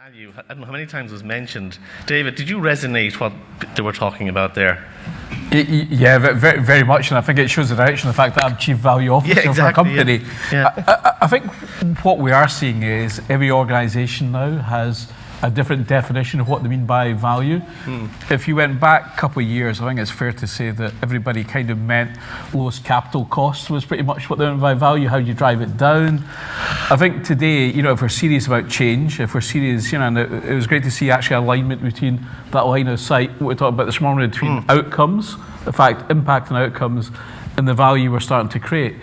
Value, I don't know how many times it was mentioned. David, did you resonate what they were talking about there? Yeah, very, very much, and I think it shows the direction of the fact that I'm Chief Value Officer for a company. I think what we are seeing is every organisation now has a different definition of what they mean by value. If you went back a couple of years, I think it's fair to say that everybody kind of meant lowest capital costs was pretty much what they meant by value, how you drive it down. I think today, if we're serious about change, if we're serious, and it was great to see actually alignment between that line of sight, what we talked about this morning, between outcomes, in fact, impact and outcomes, and the value we're starting to create.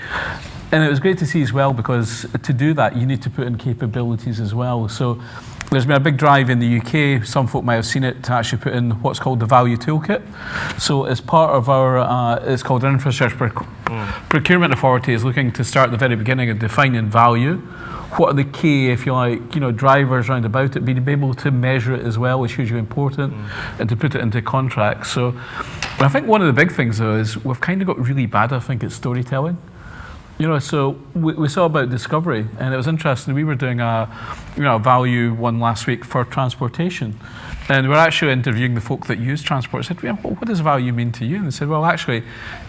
And it was great to see as well, because to do that, you need to put in capabilities as well. So there's been a big drive in the UK, some folk might have seen it, to actually put in what's called the Value Toolkit. So as part of our, it's called an Infrastructure Procurement Authority, is looking to start at the very beginning of defining value. What are the key, if you like, drivers around about it, being able to measure it as well is hugely important, and to put it into contracts. So I think one of the big things though is we've kind of got really bad, I think, at storytelling. So we saw about discovery, and it was interesting. We were doing a value one last week for transportation, and we're actually interviewing the folk that use transport. I said, what does value mean to you? And they said, well, actually,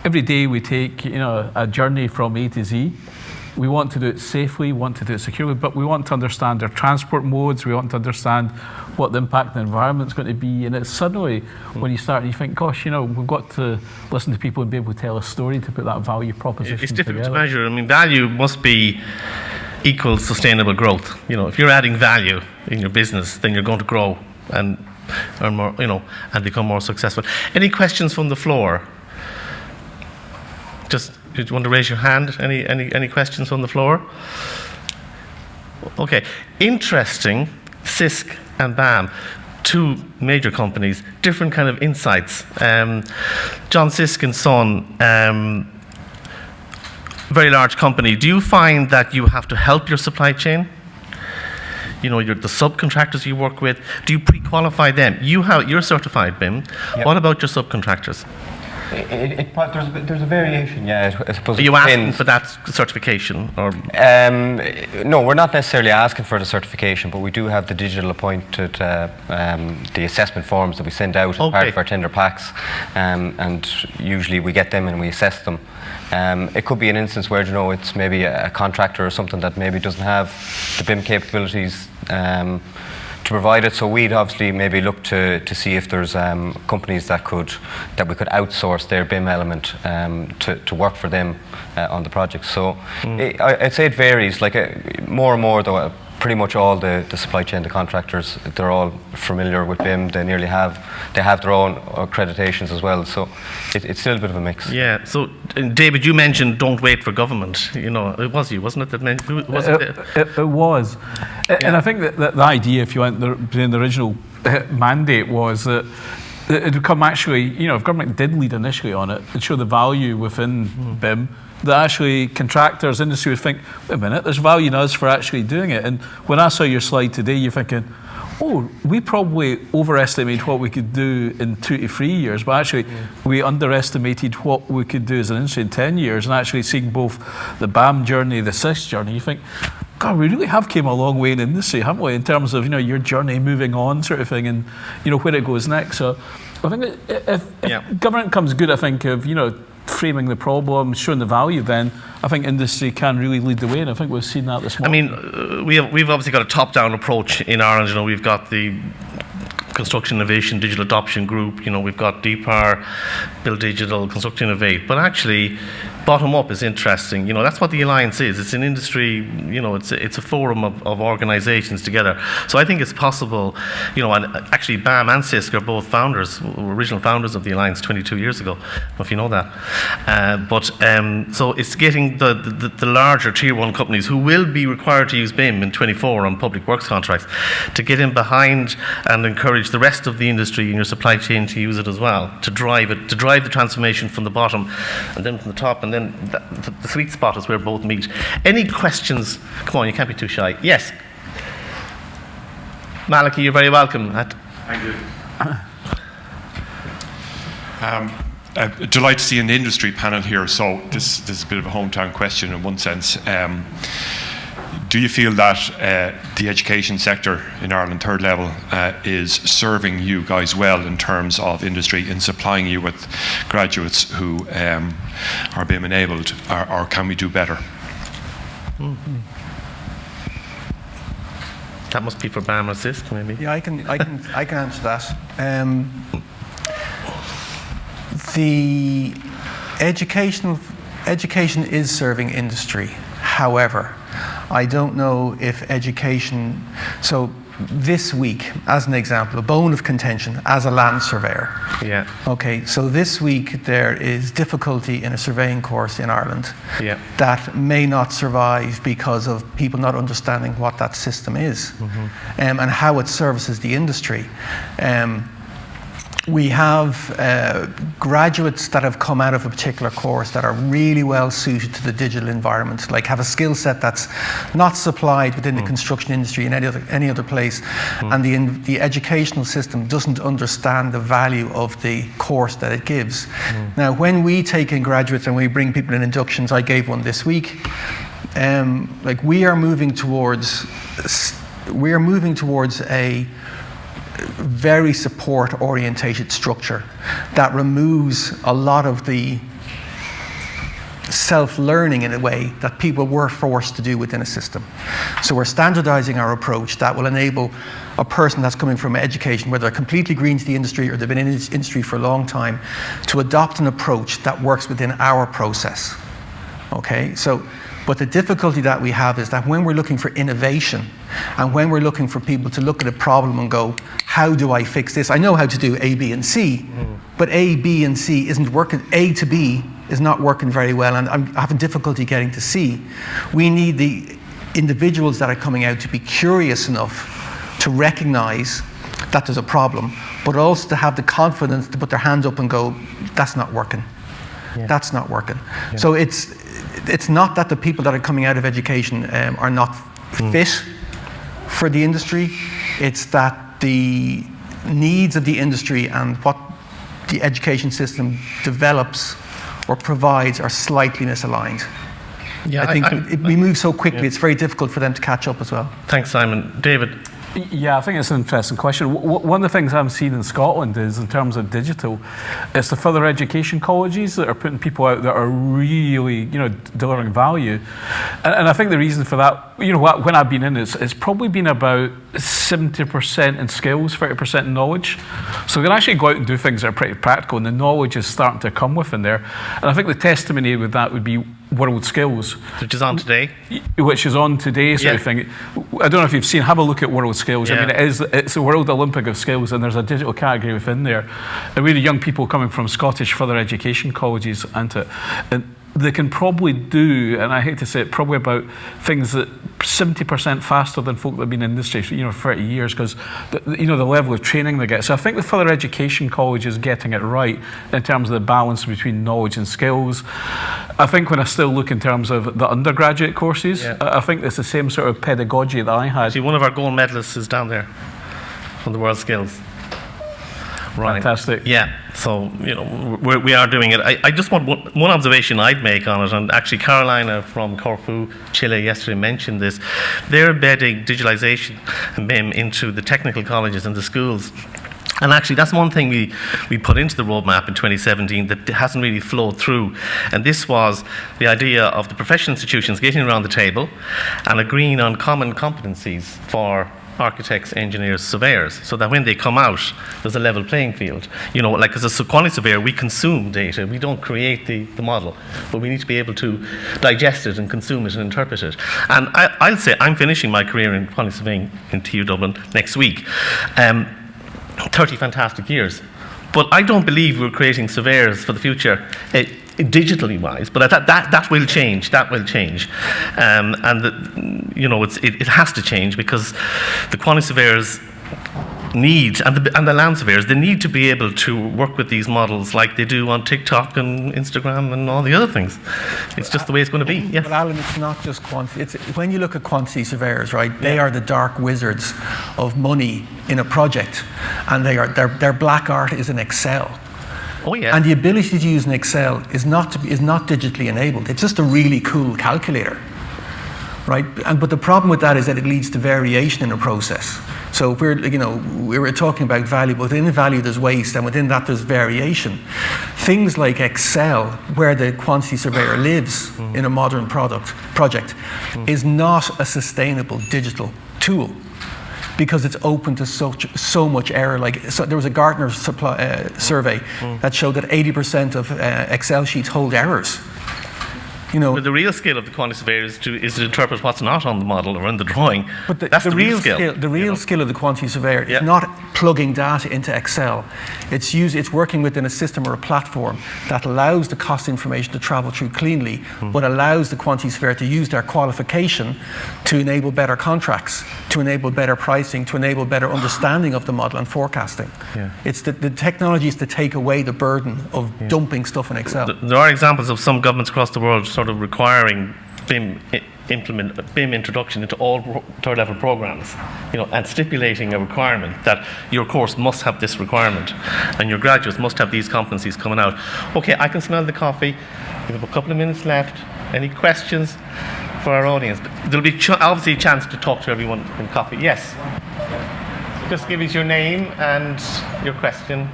every day we take a journey from A to Z. We want to do it safely, we want to do it securely, but we want to understand our transport modes, we want to understand what the impact on the environment is going to be. And it's suddenly, when you start, you think, gosh, we've got to listen to people and be able to tell a story to put that value proposition It's difficult together. to measure. I mean, value must be equal sustainable growth. If you're adding value in your business, then you're going to grow and earn more, and become more successful. Any questions from the floor? Did you want to raise your hand? Any questions from the floor? Okay. Interesting. CISC and BAM, two major companies, different kind of insights. John Sisk and Son, very large company. Do you find that you have to help your supply chain? The subcontractors you work with, do you pre-qualify them? You're certified BIM. Yep. What about your subcontractors? There's a variation, yeah. I suppose. Are you asking for that certification, or? No, we're not necessarily asking for the certification, but we do have the digital appointed, the assessment forms that we send out as part of our tender packs, and usually we get them and we assess them. It could be an instance where it's maybe a contractor or something that maybe doesn't have the BIM capabilities to provide it, so we'd obviously maybe look to see if there's companies that we could outsource their BIM element to work for them on the project. So I'd say it varies. More and more though, pretty much all the supply chain, the contractors, they're all familiar with BIM. They have their own accreditations as well. So it's still a bit of a mix. Yeah. So David, you mentioned don't wait for government. It was you, wasn't it? That mentioned. It was. Yeah. And I think that the idea, if you went in the original mandate, was that it would come actually, if government did lead initially on it, it'd show the value within BIM, that actually contractors, industry would think, wait a minute, there's value in us for actually doing it. And when I saw your slide today, you're thinking, we probably overestimated what we could do in 2 to 3 years, but actually we underestimated what we could do as an industry in 10 years. And actually seeing both the BAM journey, the CISC journey, you think, God, we really have came a long way in the industry, haven't we, in terms of your journey moving on sort of thing, and where it goes next. So I think if government comes good, I think, of framing the problem, showing the value, then I think industry can really lead the way, and I think we've seen that this morning. I mean, we've obviously got a top-down approach in Ireland. We've got the Construction Innovation Digital Adoption Group, we've got DPAR, Build Digital, Construct Innovate, but actually bottom-up is interesting. That's what the Alliance is. It's an industry, it's a forum of organisations together. So I think it's possible, and actually BAM and CISC are both original founders of the Alliance 22 years ago, I don't know if you know that. So it's getting the larger Tier 1 companies who will be required to use BIM in 24 on public works contracts to get in behind and encourage the rest of the industry in your supply chain to use it as well, to drive the transformation from the bottom and then from the top, and then the sweet spot is where both meet. Any questions? Come on, you can't be too shy. Yes. Malachy, you're very welcome. Thank you. Delighted to see an industry panel here. So this is a bit of a hometown question in one sense. Do you feel that the education sector in Ireland, third level, is serving you guys well in terms of industry, in supplying you with graduates who are being enabled, or can we do better? Mm-hmm. That must be for BAM Assist, maybe. Yeah, I can answer that. The education is serving industry. However, I don't know if education. So this week, as an example, a bone of contention as a land surveyor. Yeah. Okay, so this week there is difficulty in a surveying course in Ireland that may not survive because of people not understanding what that system is and how it services the industry. We have graduates that have come out of a particular course that are really well suited to the digital environment, like have a skill set that's not supplied within the construction industry in any other place, and the educational system doesn't understand the value of the course that it gives. Now, when we take in graduates and we bring people in inductions, I gave one this week, like we are moving towards a very support orientated structure that removes a lot of the self-learning in a way that people were forced to do within a system. So we're standardizing our approach that will enable a person that's coming from education, whether they're completely green to the industry or they've been in this industry for a long time, to adopt an approach that works within our process. Okay, so but the difficulty that we have is that when we're looking for innovation and when we're looking for people to look at a problem and go, how do I fix this? I know how to do A, B, and C, but A, B, and C isn't working. A to B is not working very well, and I'm having difficulty getting to C. We need the individuals that are coming out to be curious enough to recognize that there's a problem, but also to have the confidence to put their hands up and go, that's not working. Yeah. That's not working. Yeah. So it's not that the people that are coming out of education are not fit for the industry. It's that the needs of the industry and what the education system develops or provides are slightly misaligned. Yeah, I think we move so quickly, it's very difficult for them to catch up as well. Thanks, Simon. David? Yeah, I think it's an interesting question. One of the things I'm seeing in Scotland is, in terms of digital, it's the further education colleges that are putting people out that are really, delivering value. And I think the reason for that, when I've been in, it's probably been about 70% in skills, 30% in knowledge. So they can actually go out and do things that are pretty practical, and the knowledge is starting to come within there. And I think the testimony with that would be World Skills. Which is on today. Which is on today, sort of thing. I don't know if you've seen, have a look at World Skills. Yeah. I mean, it's a World Olympic of Skills, and there's a digital category within there. And really young people coming from Scottish further education colleges into it. And they can probably do, and I hate to say it, probably about things that 70% faster than folk that have been in industry for 30 years, because the level of training they get. So I think the further education college is getting it right in terms of the balance between knowledge and skills. I think when I still look in terms of the undergraduate courses, I think it's the same sort of pedagogy that I had. See, one of our gold medalists is down there on the World Skills. Right. Fantastic. Yeah, so we are doing it. I just want one observation I'd make on it, and actually Carolina from Corfu, Chile, yesterday mentioned this. They're embedding digitalization and BIM into the technical colleges and the schools. And actually, that's one thing we put into the roadmap in 2017 that hasn't really flowed through. And this was the idea of the professional institutions getting around the table and agreeing on common competencies for architects, engineers, surveyors, so that when they come out, there's a level playing field. Like as a quantity surveyor, we consume data. We don't create the model, but we need to be able to digest it and consume it and interpret it. And I'll say I'm finishing my career in quantity surveying in TU Dublin next week. 30 fantastic years. But I don't believe we're creating surveyors for the future, digitally wise, but that will change. That will change, it has to change, because the quantity surveyors need, and the land surveyors, they need to be able to work with these models like they do on TikTok and Instagram and all the other things. It's just the way it's going to be. Yes. But Alan, it's not just quantity. When you look at quantity surveyors, right? They are the dark wizards of money in a project, and their black art is in Excel. Oh, yeah. And the ability to use an Excel is not digitally enabled. It's just a really cool calculator. right? But the problem with that is that it leads to variation in the process. So if we were talking about value, but within value there's waste, and within that there's variation. Things like Excel, where the quantity surveyor lives in a modern project, is not a sustainable digital tool, because it's open to so much error. There was a Gartner survey that showed that 80% of Excel sheets hold errors. But the real skill of the quantity surveyor is to interpret what's not on the model or in the drawing. But that's the real skill. The real skill of the quantity surveyor is not plugging data into Excel. It's working within a system or a platform that allows the cost information to travel through cleanly, but allows the quantity surveyor to use their qualification to enable better contracts, to enable better pricing, to enable better understanding of the model and forecasting. It's the technology is to take away the burden of dumping stuff in Excel. There are examples of some governments across the world sort of requiring BIM introduction into all third-level programs, and stipulating a requirement that your course must have this requirement, and your graduates must have these competencies coming out. Okay, I can smell the coffee. We have a couple of minutes left. Any questions for our audience? There'll be obviously a chance to talk to everyone in coffee. Yes. Just give us your name and your question.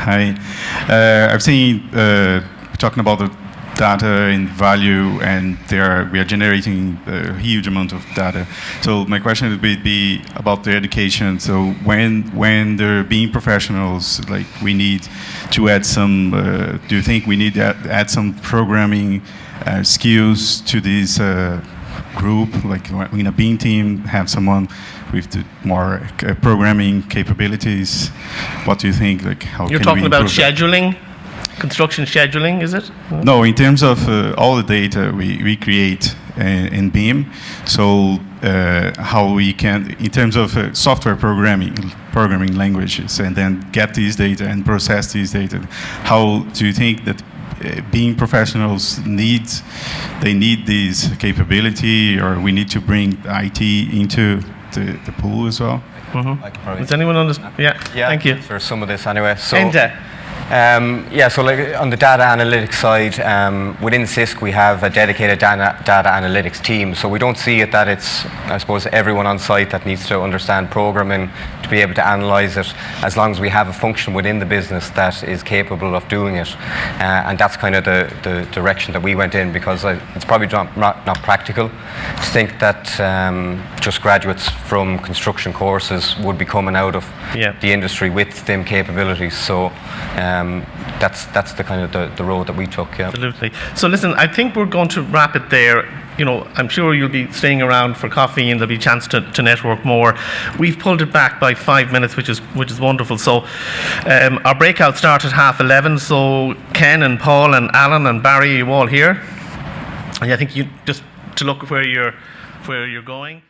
Hi. I've seen talking about the data and value, and we are generating a huge amount of data. So my question would be about the education. So when they're being professionals, like we need to add some, do you think we need to add some programming skills to this group? Like in a BIM team, have someone with the more programming capabilities. What do you think? Like, how you're can talking we about improve scheduling, construction scheduling, is it? No, in terms of all the data we create in BIM. So how we can, in terms of software programming languages, and then get these data and process these data. How do you think that being professionals need this capability, or we need to bring IT into the pool as well? Does anyone understand? Yeah, thank you. For some of this anyway. So, so like on the data analytics side, within CISC we have a dedicated data analytics team. So we don't see it that it's, I suppose, everyone on site that needs to understand programming to be able to analyze it, as long as we have a function within the business that is capable of doing it. And that's kind of the direction that we went in, because it's probably not practical to think that just graduates from construction courses would be coming out of the industry with them capabilities. So that's the kind of the road that we took. Yeah. Absolutely. So listen, I think we're going to wrap it there. I'm sure you'll be staying around for coffee, and there'll be a chance to network more. We've pulled it back by 5 minutes, which is wonderful. So our breakout starts at 11:30. So Ken and Paul and Alan and Barry, you all here. And I think you just to look where you're going.